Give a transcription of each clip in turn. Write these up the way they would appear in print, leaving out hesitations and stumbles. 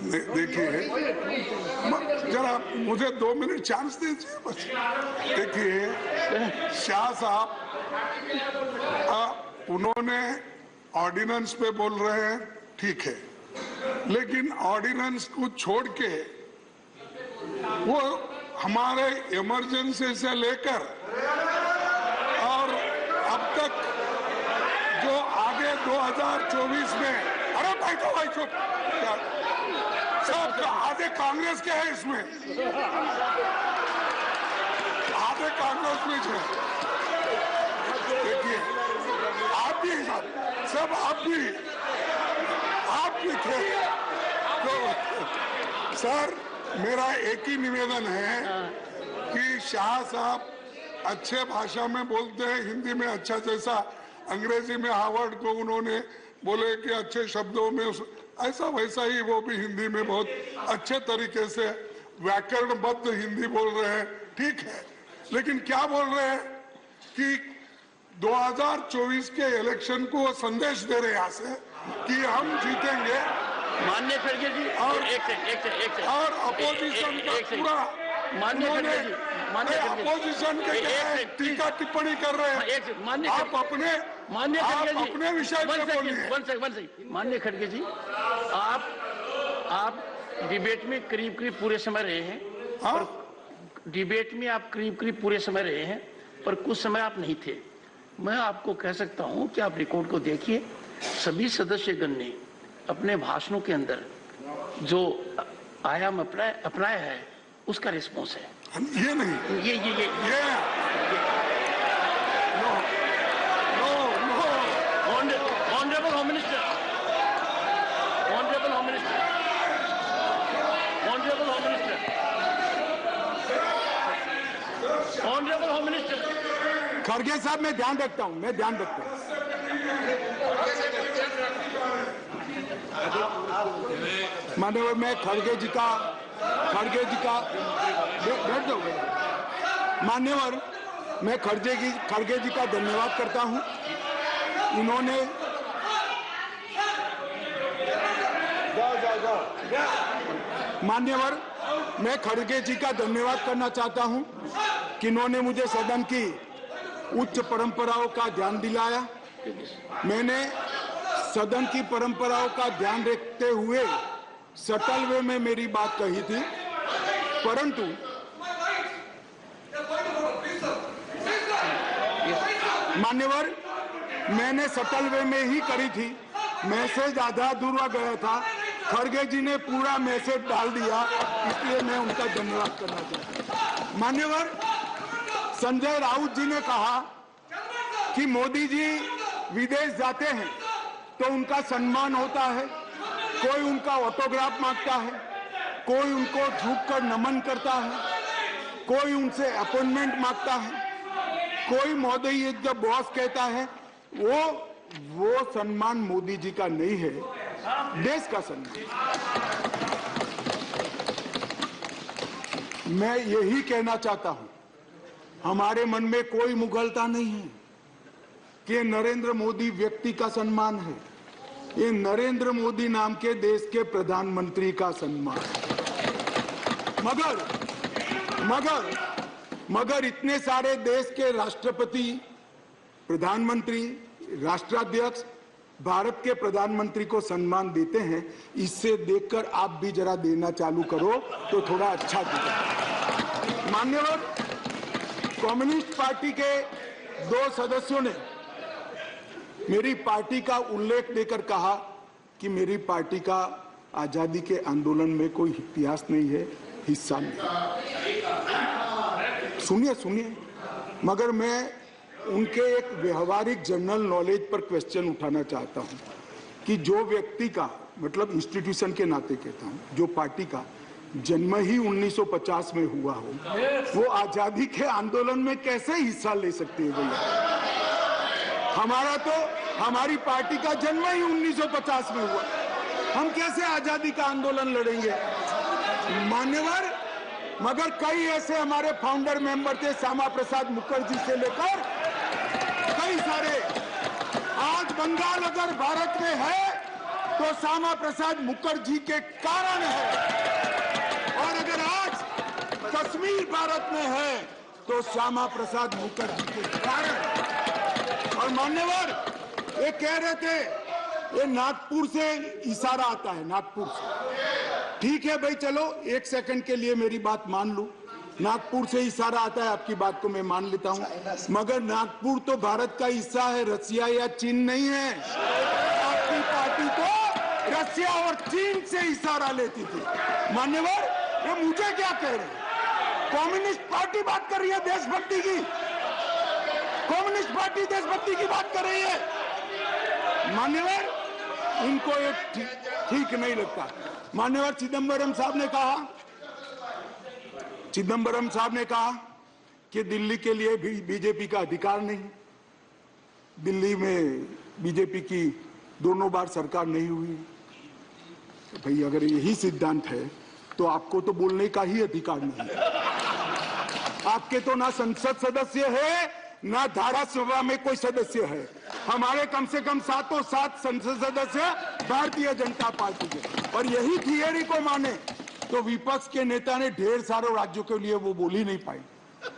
देखिए जरा मुझे 2 मिनट चांस दीजिए बस। देखिए शाह साहब उन्होंने ऑर्डिनेंस पे बोल रहे हैं, ठीक है, लेकिन ऑर्डिनेंस को छोड़ के वो हमारे इमरजेंसी से लेकर और अब तक जो आगे 2024 में, अरे भाई तो भाई चुप, सब आधे कांग्रेस के हैं इसमें, आधे कांग्रेस में है। देखिए आप भी सब आप भी थे। तो सर मेरा एक ही निवेदन है कि शाह साहब अच्छे भाषा में बोलते हैं, हिंदी में अच्छा, जैसा अंग्रेजी में हार्वर्ड को उन्होंने बोले कि अच्छे शब्दों में, ऐसा वैसा ही वो भी हिंदी में बहुत अच्छे तरीके से व्याकरणबद्ध हिंदी बोल रहे हैं, ठीक है। लेकिन क्या बोल रहे हैं कि 2024 के इलेक्शन को वो संदेश दे रहे हैं यहाँ से कि हम जीतेंगे। माननीय खड़गे जी और एक सेकंड और अपोजिशन का पूरा अपोजिशन के टीका टिप्पणी कर रहे हैं। आप अपने विषय पर बोलिए। माननीय खड़गे जी, आप डिबेट में करीब पूरे समय रहे हैं। हाँ? डिबेट में आप करीब पूरे समय रहे हैं, पर कुछ समय आप नहीं थे। मैं आपको कह सकता हूं कि आप रिकॉर्ड को देखिए, सभी सदस्यगण ने अपने भाषणों के अंदर जो आयाम अपनाया है उसका रिस्पॉन्स है। ये नहीं, ये ऑनरेबल होम मिनिस्टर, खड़गे साहब मैं ध्यान रखता हूं, माननीय मैं खड़गे जी का बैठ जाओ। मान्यवर मैं खड़गे जी का धन्यवाद करता हूं। उन्होंने मान्यवर मैं खड़गे जी का धन्यवाद करना चाहता हूं कि इन्होंने मुझे सदन की उच्च परंपराओं का ध्यान दिलाया। मैंने सदन की परंपराओं का ध्यान रखते हुए सटल वे में मेरी बात कही थी, परंतु मान्यवर मैंने सटल वे में ही करी थी। मैसेज आधा अधूरा गया था, खड़गे जी ने पूरा मैसेज डाल दिया, इसलिए मैं उनका धन्यवाद करना चाहता हूं। मान्यवर संजय राउत जी ने कहा कि मोदी जी विदेश जाते हैं तो उनका सम्मान होता है, कोई उनका ऑटोग्राफ मांगता है, कोई उनको झुककर नमन करता है, कोई उनसे अपॉइंटमेंट मांगता है, कोई मोदी जब बॉस कहता है, वो सम्मान मोदी जी का नहीं है, देश का सम्मान। मैं यही कहना चाहता हूं, हमारे मन में कोई मुगलता नहीं है कि नरेंद्र मोदी व्यक्ति का सम्मान है, ये नरेंद्र मोदी नाम के देश के प्रधानमंत्री का सम्मान। मगर इतने सारे देश के राष्ट्रपति, प्रधानमंत्री, राष्ट्राध्यक्ष भारत के प्रधानमंत्री को सम्मान देते हैं, इससे देखकर आप भी जरा देना चालू करो तो थोड़ा अच्छा दिखेगा। मान्यवर कम्युनिस्ट पार्टी के 2 सदस्यों ने मेरी पार्टी का उल्लेख देकर कहा कि मेरी पार्टी का आजादी के आंदोलन में कोई इतिहास नहीं है, हिस्सा नहीं। सुनिए, मगर मैं उनके एक व्यवहारिक जनरल नॉलेज पर क्वेश्चन उठाना चाहता हूं कि जो व्यक्ति का, मतलब इंस्टीट्यूशन के नाते कहता हूं, जो पार्टी का जन्म ही 1950 में हुआ हो, वो आजादी के आंदोलन में कैसे हिस्सा ले सकते हैं भैया? हमारी पार्टी का जन्म ही 1950 में हुआ, हम कैसे आजादी का आंदोलन लड़ेंगे? मान्यवर मगर कई ऐसे हमारे फाउंडर मेंबर थे, श्यामा प्रसाद मुखर्जी से लेकर कई सारे। आज बंगाल अगर भारत में है तो श्यामा प्रसाद मुखर्जी के कारण है, और अगर आज कश्मीर भारत में है तो श्यामा प्रसाद मुखर्जी के कारण। और मान्यवर ये कह रहे थे ये नागपुर से इशारा आता है, नागपुर से। ठीक है भाई, चलो एक सेकंड के लिए मेरी बात मान लो, नागपुर से इशारा आता है, आपकी बात को मैं मान लेता हूं, मगर नागपुर तो भारत का हिस्सा है, रसिया या चीन नहीं है। आपकी पार्टी तो रसिया और चीन से इशारा लेती थी। मान्यवर ये मुझे क्या कह रहे हैं? कम्युनिस्ट पार्टी बात कर रही है देशभक्ति की, कम्युनिस्ट पार्टी देशभक्ति की बात कर रही है। मान्यवर इनको ये ठीक नहीं लगता। मान्यवर चिदंबरम साहब ने कहा कि दिल्ली के लिए भी बीजेपी का अधिकार नहीं, दिल्ली में बीजेपी की दोनों बार सरकार नहीं हुई। तो भाई अगर यही सिद्धांत है तो आपको तो बोलने का ही अधिकार नहीं है। आपके तो ना संसद सदस्य है ना धारासभा में कोई सदस्य है। हमारे कम से कम 7 संसद सदस्य भारतीय जनता पार्टी के, और यही थियरी को माने तो विपक्ष के नेता ने ढेर सारे राज्यों के लिए वो बोल ही नहीं पाए।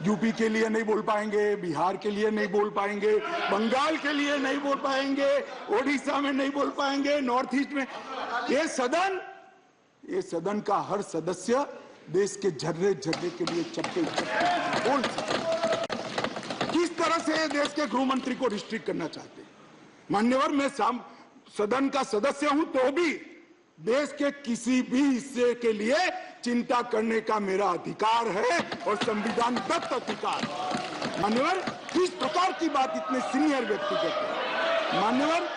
यूपी के लिए नहीं बोल पाएंगे, बिहार के लिए नहीं बोल पाएंगे, बंगाल के लिए नहीं बोल पाएंगे, ओडिशा में नहीं बोल पाएंगे, नॉर्थ ईस्ट में। ये सदन का हर सदस्य देश के झर्रे झर्रे के लिए चप्पे बोल सकते। किस तरह से देश के गृह मंत्री को रिस्ट्रिक्ट करना चाहते हैं? मान्यवर मैं सदन का सदस्य हूं तो भी देश के किसी भी हिस्से के लिए चिंता करने का मेरा अधिकार है और संविधान दत्त अधिकार। मान्यवर किस प्रकार की बात इतने सीनियर व्यक्ति करते हैं? मान्यवर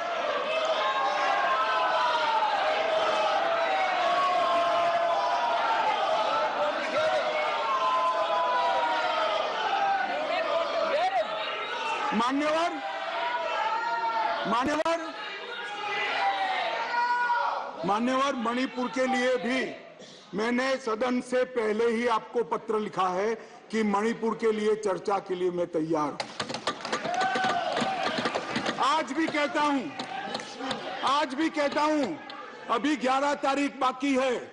मान्यवर मणिपुर के लिए भी मैंने सदन से पहले ही आपको पत्र लिखा है कि मणिपुर के लिए चर्चा के लिए मैं तैयार हूं। आज भी कहता हूं अभी 11 तारीख बाकी है,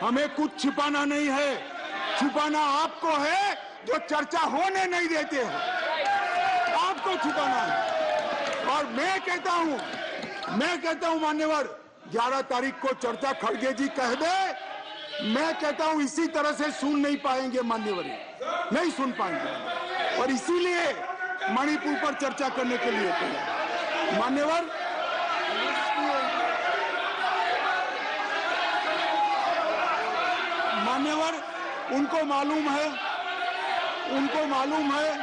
हमें कुछ छिपाना नहीं है। छिपाना आपको है जो चर्चा होने नहीं देते हो, आपको छिपाना है। और मैं कहता हूं मान्यवर 11 तारीख को चर्चा खड़गे जी कह दे, मैं कहता हूं इसी तरह से सुन नहीं पाएंगे मान्यवर, नहीं सुन पाएंगे, और इसीलिए मणिपुर पर चर्चा करने के लिए तैयार। मान्यवर उनको मालूम है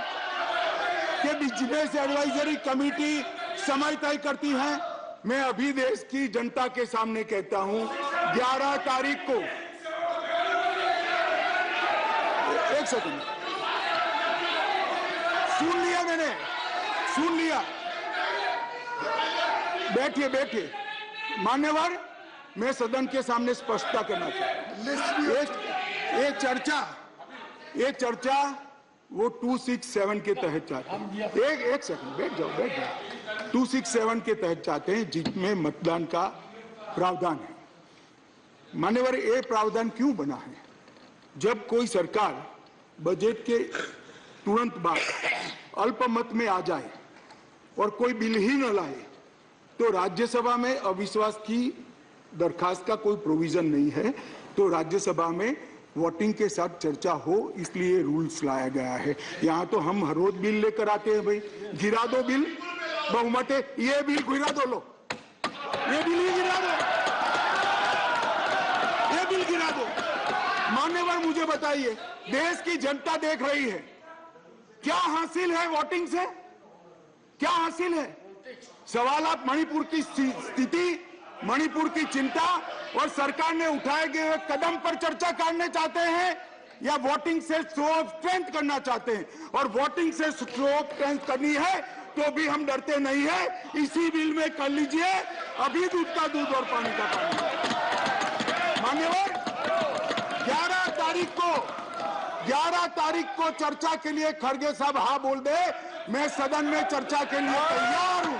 कि बिजनेस एडवाइजरी कमेटी समय तय करती है। मैं अभी देश की जनता के सामने कहता हूं 11 तारीख को, एक सेकंड, सुन लिया, बैठिए। मान्यवर मैं सदन के सामने स्पष्टता करना चाहता हूं। ये चर्चा वो 267 के तहत चाहते हैं। एक सेकंड बैठ जाओ। 267 के तहत चाहते हैं जिसमें मतदान का प्रावधान है। मान्यवर ये प्रावधान क्यों बना है? जब कोई सरकार बजट के तुरंत बाद अल्पमत में आ जाए और कोई बिल ही न लाए तो राज्यसभा में अविश्वास की दरखास्त का कोई प्रोविजन नहीं है, तो राज्यसभा में वोटिंग के साथ चर्चा हो, इसलिए रूल्स लाया गया है। यहाँ तो हम हर रोज बिल लेकर आते हैं, भाई गिरा दो बिल, बहुमत है, ये बिल गिरा दो, लो ये बिल ही गिरा दो, ये बिल गिरा दो। मान्यवर मुझे बताइए, देश की जनता देख रही है, क्या हासिल है वोटिंग से? क्या हासिल है? सवाल आप मणिपुर की स्थिति, मणिपुर की चिंता और सरकार ने उठाए गए कदम पर चर्चा करने चाहते हैं या वोटिंग से शो ऑफ स्ट्रेंथ करना चाहते हैं? और वोटिंग से शो ऑफ स्ट्रेंथ करनी है तो भी हम डरते नहीं है, इसी बिल में कर लीजिए, अभी दूध का दूध और पानी का पानी। मान्यवर 11 तारीख को चर्चा के लिए खड़गे साहब हाँ बोल दे, मैं सदन में चर्चा के लिए तैयार हूं।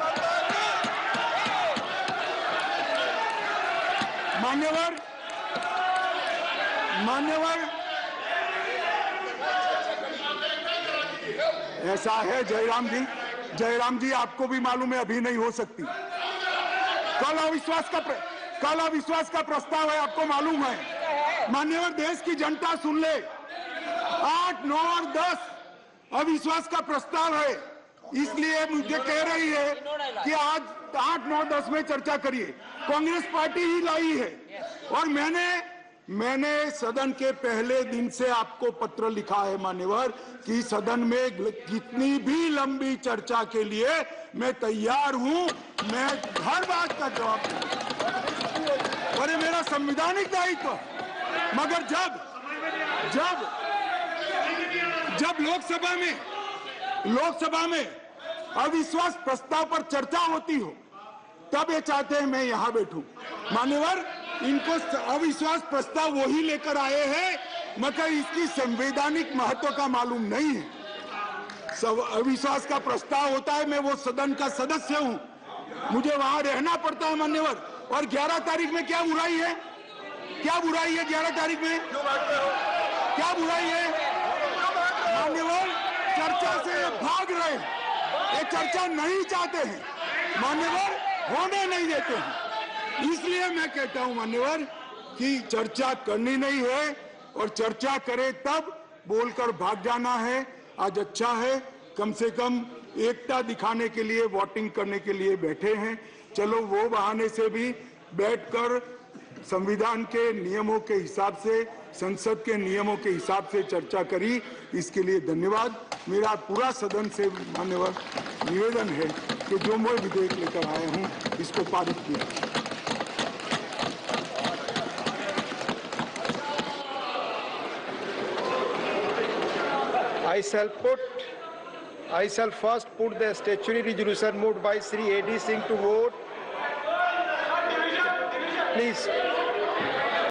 मान्यवर ऐसा है जयराम जी आपको भी मालूम है अभी नहीं हो सकती। कल अविश्वास का प्रस्ताव है, आपको मालूम है। मान्यवर देश की जनता सुन ले, 8, 9 और 10 अविश्वास का प्रस्ताव है, इसलिए मुझे कह रही है कि आज 8, 9, 10 में चर्चा करिए। कांग्रेस पार्टी ही लाई है और मैंने सदन के पहले दिन से आपको पत्र लिखा है मान्यवर कि सदन में कितनी भी लंबी चर्चा के लिए मैं तैयार हूं, मैं हर बात का जवाब दूंगा और ये मेरा संवैधानिक दायित्व। मगर जब लोकसभा में अविश्वास प्रस्ताव पर चर्चा होती हो तब ये चाहते हैं मैं यहां बैठूं। मान्यवर इनको अविश्वास प्रस्ताव वही लेकर आए हैं मगर इसकी संवैधानिक महत्व का मालूम नहीं है। अविश्वास का प्रस्ताव होता है, मैं वो सदन का सदस्य हूं, मुझे वहां रहना पड़ता है मान्यवर। और 11 तारीख में क्या बुराई है 11 तारीख में क्या बुराई है मान्यवर? चर्चा से भाग रहे हैं, ये चर्चा नहीं चाहते हैं मान्यवर, होने नहीं देते हैं। इसलिए मैं कहता हूं मान्यवर कि चर्चा करनी नहीं है और चर्चा करे तब बोलकर भाग जाना है। आज अच्छा है कम से कम एकता दिखाने के लिए वोटिंग करने के लिए बैठे हैं, चलो वो बहाने से भी बैठकर संविधान के नियमों के हिसाब से, संसद के नियमों के हिसाब से चर्चा करी, इसके लिए धन्यवाद। मेरा पूरा सदन से मान्यवर निवेदन है कि जो मैं विधेयक लेकर आया हूं इसको पारित किया। I shall first put the statutory resolution moved by Sri A.D. Singh to vote. Please.